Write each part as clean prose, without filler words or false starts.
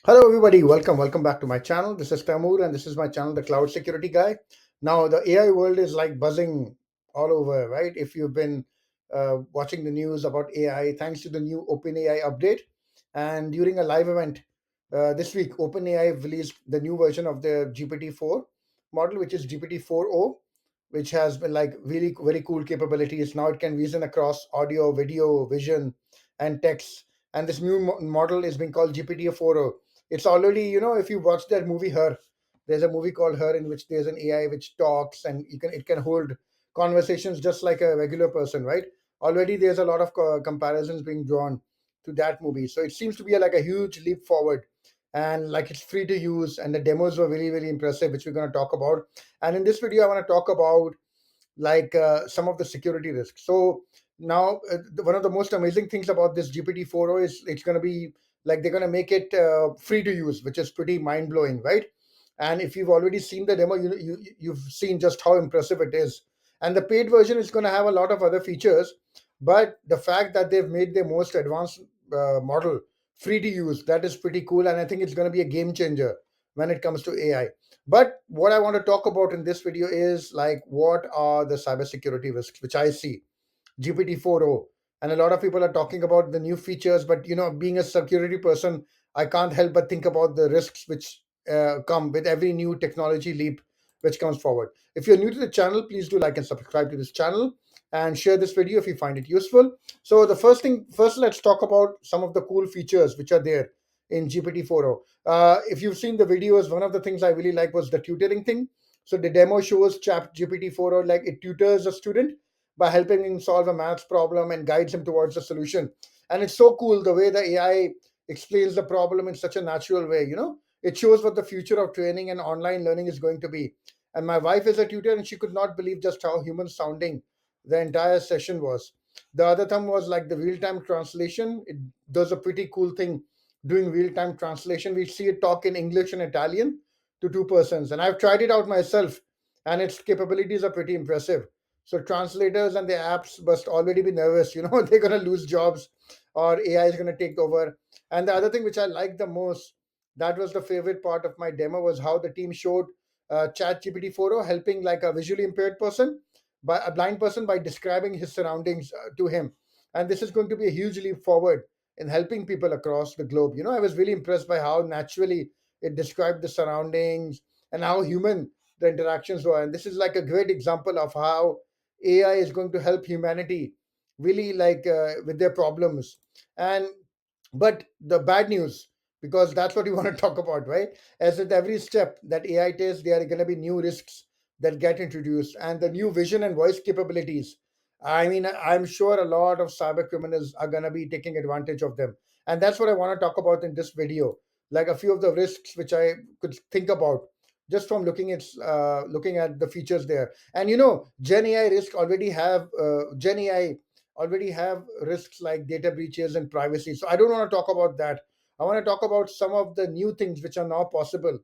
Hello, everybody. Welcome back to my channel. This is Tamur, and this is my channel, the Cloud Security Guy. Now, the AI world is like buzzing all over, right? If you've been watching the news about AI, thanks to the new OpenAI update, and during a live event this week, OpenAI released the new version of the GPT-4 model, which is GPT-4o, which has been like really very cool capabilities. Now it can reason across audio, video, vision, and text. And this new model is being called GPT-4o. It's already, if you watch that movie Her, there's a movie called Her in which there's an AI which talks and it can hold conversations just like a regular person, right? Already there's a lot of comparisons being drawn to that movie. So it seems to be like a huge leap forward, and like it's free to use, and the demos were really really impressive, which we're going to talk about. And in this video I want to talk about some of the security risks. So now, one of the most amazing things about this GPT-4o is it's going to be like they're going to make it free to use, which is pretty mind blowing, right? And if you've already seen the demo, you've seen just how impressive it is. And the paid version is going to have a lot of other features, but the fact that they've made their most advanced model free to use, that is pretty cool, and I think it's going to be a game changer when it comes to AI. But what I want to talk about in this video is like what are the cybersecurity risks which I see. GPT-4o, and a lot of people are talking about the new features, but being a security person, I can't help but think about the risks which come with every new technology leap which comes forward. If you're new to the channel, please do like and subscribe to this channel and share this video if you find it useful. So the first let's talk about some of the cool features which are there in GPT-4o. If you've seen the videos, one of the things I really like was the tutoring thing. So the demo shows Chat GPT-4o like it tutors a student by helping him solve a maths problem and guides him towards a solution. And it's so cool the way the AI explains the problem in such a natural way. It shows what the future of training and online learning is going to be. And my wife is a tutor, and she could not believe just how human sounding the entire session was. The other thing was like the real time translation. It does a pretty cool thing doing real time translation. We see it talk in English and Italian to two persons. And I've tried it out myself, and its capabilities are pretty impressive. So translators and the apps must already be nervous, they're going to lose jobs or AI is going to take over. And the other thing which I like the most, that was the favorite part of my demo, was how the team showed ChatGPT 4o helping like a visually impaired person, by a blind person, by describing his surroundings to him. And this is going to be a huge leap forward in helping people across the globe. I was really impressed by how naturally it described the surroundings and how human the interactions were. And this is like a great example of how AI is going to help humanity really like with their problems. And but the bad news, because that's what we want to talk about, right? As with every step that AI takes, there are going to be new risks that get introduced, and the new vision and voice capabilities. I mean, I'm sure a lot of cyber criminals are going to be taking advantage of them, and that's what I want to talk about in this video. Like a few of the risks which I could think about just from looking at the features there. And Gen AI risk already have Gen AI already have risks like data breaches and privacy. So I don't want to talk about that. I want to talk about some of the new things which are now possible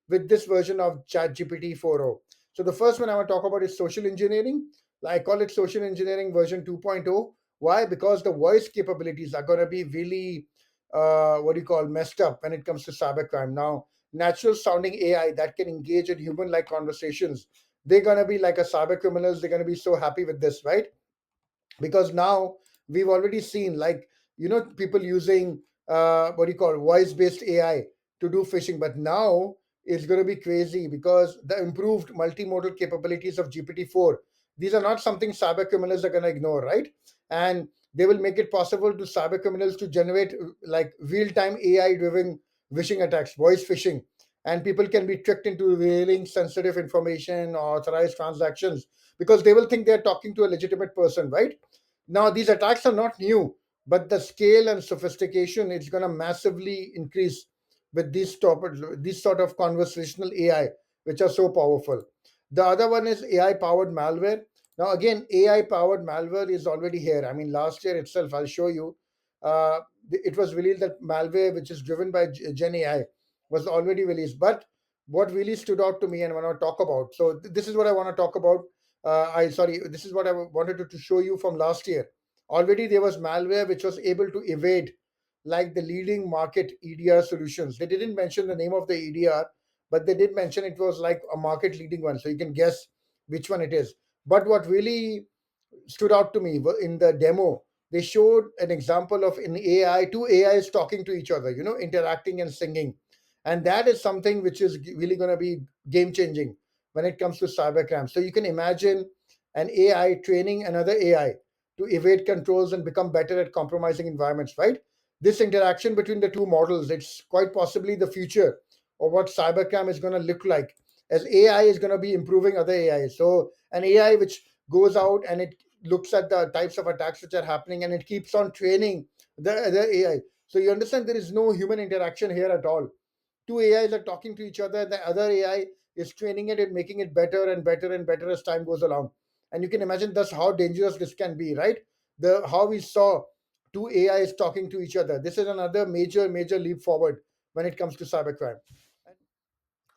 with this version of ChatGPT 4o. So the first one I want to talk about is social engineering. I call it social engineering version 2.0. Why? Because the voice capabilities are going to be really, what do you call, messed up when it comes to cybercrime. Now, natural sounding AI that can engage in human like conversations, they're going to be like a cyber criminals. They're going to be so happy with this, right? Because now we've already seen like people using what do you call voice based AI to do phishing, but now it's going to be crazy because the improved multimodal capabilities of GPT-4, these are not something cyber criminals are going to ignore, right? And they will make it possible to cyber criminals to generate like real time AI driven phishing attacks, voice phishing, and people can be tricked into revealing sensitive information or authorized transactions because they will think they're talking to a legitimate person, right? Now, these attacks are not new, but the scale and sophistication is going to massively increase with these sort of conversational AI, which are so powerful. The other one is AI powered malware. Now, again, AI powered malware is already here. I mean, last year itself, I'll show you, it was revealed that malware, which is driven by Gen AI, was already released. But what really stood out to me and I want to talk about. So, this is what I want to talk about. This is what I wanted to show you from last year. Already there was malware which was able to evade like the leading market EDR solutions. They didn't mention the name of the EDR, but they did mention it was like a market leading one. So you can guess which one it is. But what really stood out to me in the demo, they showed an example of an AI, two AIs talking to each other, interacting and singing. And that is something which is really going to be game changing when it comes to cybercrime. So you can imagine an AI training another AI to evade controls and become better at compromising environments, right? This interaction between the two models, it's quite possibly the future of what cybercrime is going to look like, as AI is going to be improving other AI. So an AI which goes out and it looks at the types of attacks which are happening and it keeps on training the AI. So you understand there is no human interaction here at all. Two AIs are talking to each other. The other AI is training it and making it better and better and better as time goes along. And you can imagine thus how dangerous this can be, right? The how we saw two AIs talking to each other. This is another major leap forward when it comes to cybercrime.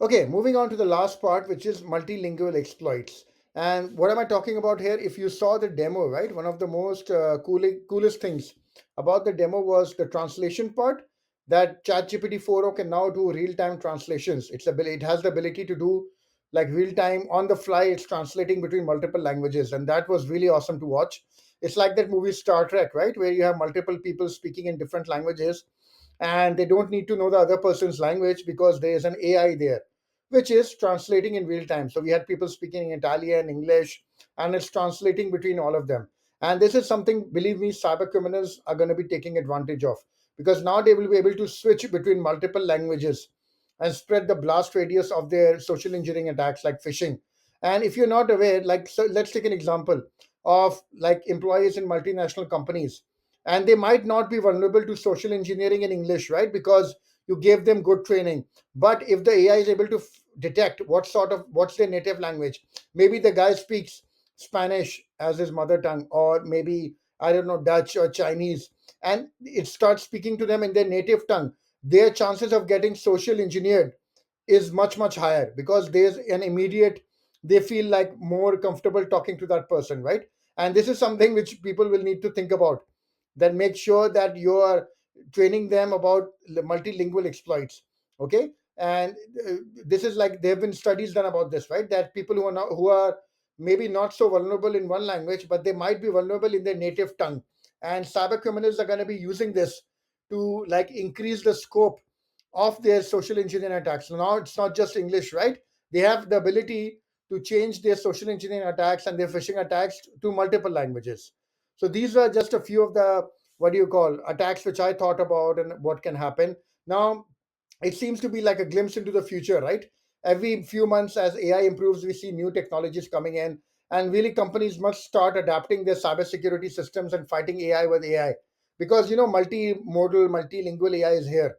Okay, moving on to the last part, which is multilingual exploits. And what am I talking about here? If you saw the demo, right, one of the most coolest things about the demo was the translation part. That ChatGPT-4o can now do real-time translations. It has the ability to do like real-time on the fly. It's translating between multiple languages, and that was really awesome to watch. It's like that movie Star Trek, right, where you have multiple people speaking in different languages, and they don't need to know the other person's language because there is an AI there which is translating in real time. So we had people speaking Italian, English, and it's translating between all of them. And this is something, believe me, cyber criminals are going to be taking advantage of, because now they will be able to switch between multiple languages and spread the blast radius of their social engineering attacks like phishing. And if you're not aware, like, so let's take an example of like employees in multinational companies, and they might not be vulnerable to social engineering in English, right? Because you gave them good training. But if the AI is able to detect what's their native language, maybe the guy speaks Spanish as his mother tongue, or maybe I don't know, Dutch or Chinese, and it starts speaking to them in their native tongue, their chances of getting social engineered is much higher, because there's an immediate, they feel like more comfortable talking to that person, right? And this is something which people will need to think about, that make sure that you are training them about multilingual exploits. Okay. And this is like, there have been studies done about this, right? That people who are maybe not so vulnerable in one language, but they might be vulnerable in their native tongue, and cyber criminals are going to be using this to like increase the scope of their social engineering attacks. So now it's not just English, right? They have the ability to change their social engineering attacks and their phishing attacks to multiple languages. So these were just a few of the, what do you call, attacks which I thought about and what can happen. Now it seems to be like a glimpse into the future, right? Every few months, as AI improves, we see new technologies coming in, and really companies must start adapting their cybersecurity systems and fighting AI with AI, because multimodal, multilingual AI is here.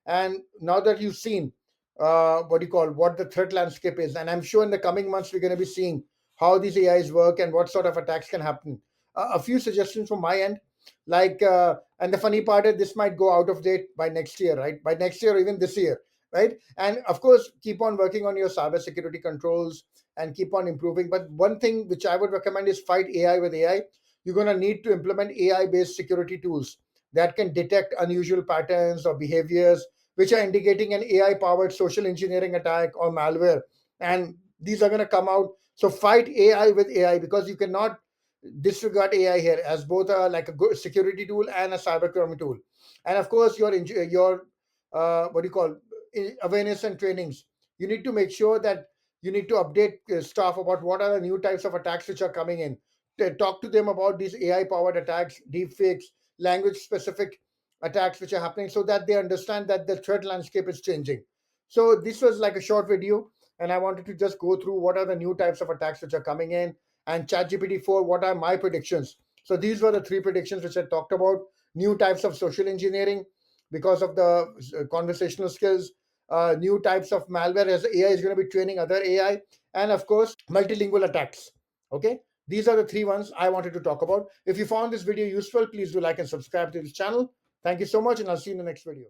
And now that you've seen what do you call, what the threat landscape is, and I'm sure in the coming months we're going to be seeing how these AIs work and what sort of attacks can happen. A few suggestions from my end, like, and the funny part is this might go out of date by next year, right? By next year or even this year, right? And of course, keep on working on your cybersecurity controls and keep on improving. But one thing which I would recommend is fight AI with AI. You're going to need to implement AI based security tools that can detect unusual patterns or behaviors which are indicating an AI powered social engineering attack or malware. And these are going to come out. So fight AI with AI, because you cannot disregard AI here, as both are like a good security tool and a cybercrime tool. And of course, your what do you call, awareness and trainings. You need to make sure that you need to update staff about what are the new types of attacks which are coming in. Talk to them about these AI powered attacks, deepfakes, language specific attacks which are happening, so that they understand that the threat landscape is changing. So this was like a short video, and I wanted to just go through what are the new types of attacks which are coming in, and ChatGPT-4, what are my predictions. So these were the three predictions which I talked about. New types of social engineering because of the conversational skills, new types of malware as AI is going to be training other AI, and of course, multilingual attacks. Okay, these are the three ones I wanted to talk about. If you found this video useful, please do like and subscribe to this channel. Thank you so much, and I'll see you in the next video.